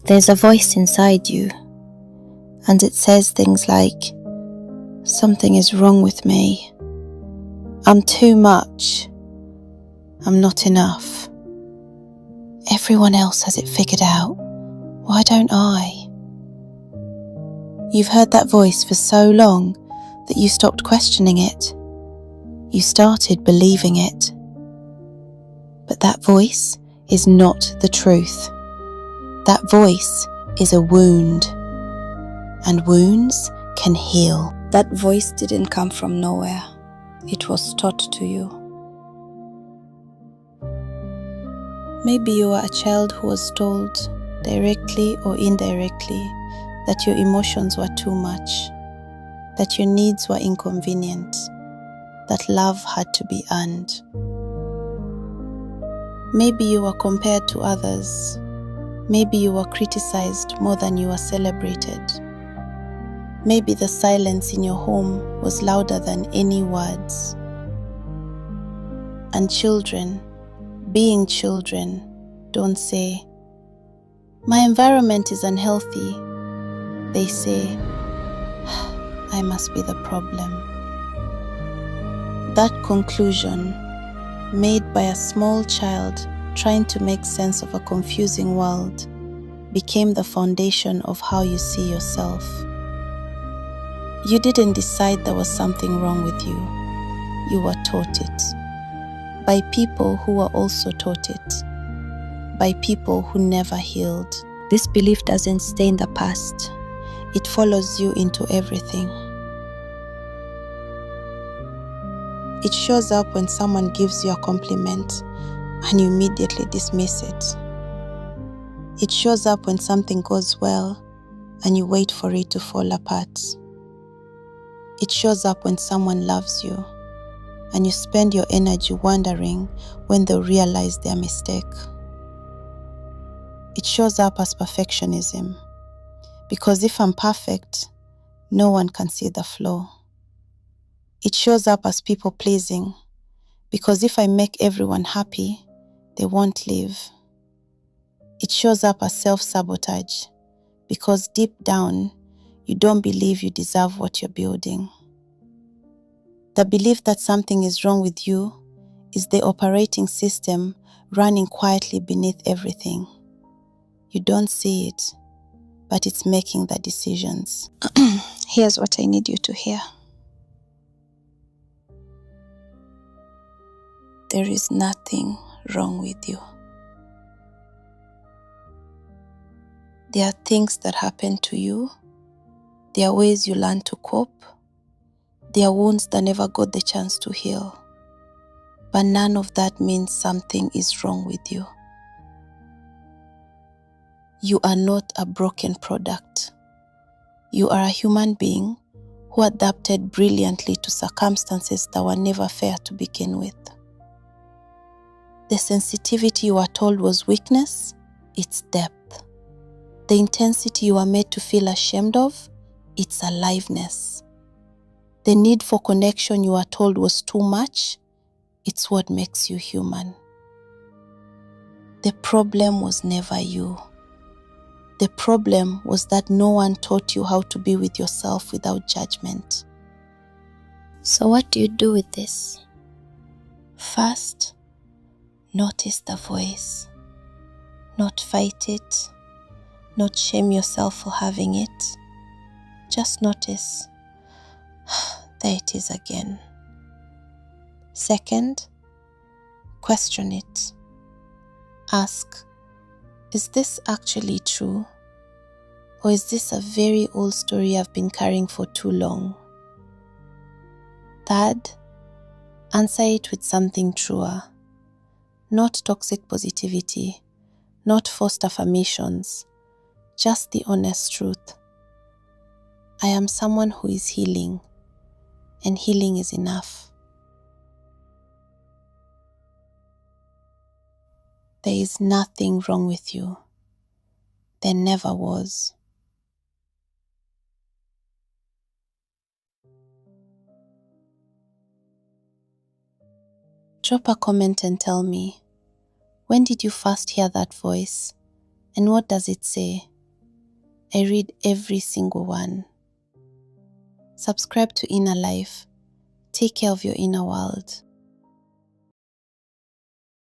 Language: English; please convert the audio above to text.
There's a voice inside you, and it says things like, something is wrong with me. I'm too much. I'm not enough. Everyone else has it figured out. Why don't I? You've heard that voice for so long that you stopped questioning it. You started believing it. But that voice is not the truth. That voice is a wound, and wounds can heal. That voice didn't come from nowhere. It was taught to you. Maybe you are a child who was told, directly or indirectly, that your emotions were too much, that your needs were inconvenient, that love had to be earned. Maybe you were compared to others. Maybe you were criticized more than you were celebrated. Maybe the silence in your home was louder than any words. And children, being children, don't say, "My environment is unhealthy." They say, "I must be the problem." That conclusion, made by a small child trying to make sense of a confusing world, became the foundation of how you see yourself. You didn't decide there was something wrong with you. You were taught it. By people who were also taught it. By people who never healed. This belief doesn't stay in the past. It follows you into everything. It shows up when someone gives you a compliment and you immediately dismiss it. It shows up when something goes well and you wait for it to fall apart. It shows up when someone loves you and you spend your energy wondering when they'll realize their mistake. It shows up as perfectionism, because if I'm perfect, no one can see the flaw. It shows up as people pleasing, because if I make everyone happy, they won't leave. It shows up as self-sabotage, because deep down, you don't believe you deserve what you're building. The belief that something is wrong with you is the operating system running quietly beneath everything. You don't see it, but it's making the decisions. Here's what I need you to hear. There is nothing wrong with you. There are things that happen to you. There are ways you learn to cope. There are wounds that never got the chance to heal. But none of that means something is wrong with you. You are not a broken product. You are a human being who adapted brilliantly to circumstances that were never fair to begin with. The sensitivity you were told was weakness, it's depth. The intensity you were made to feel ashamed of, it's aliveness. The need for connection you were told was too much, it's what makes you human. The problem was never you. The problem was that no one taught you how to be with yourself without judgment. So what do you do with this? First, notice the voice. Not fight it. Not shame yourself for having it. Just notice. There it is again. Second, question it. Ask, is this actually true? Or is this a very old story I've been carrying for too long? Third, answer it with something truer. Not toxic positivity, not forced affirmations, just the honest truth. I am someone who is healing, and healing is enough. There is nothing wrong with you. There never was. Drop a comment and tell me, when did you first hear that voice, and what does it say? I read every single one. Subscribe to Inner Life. Take care of your inner world.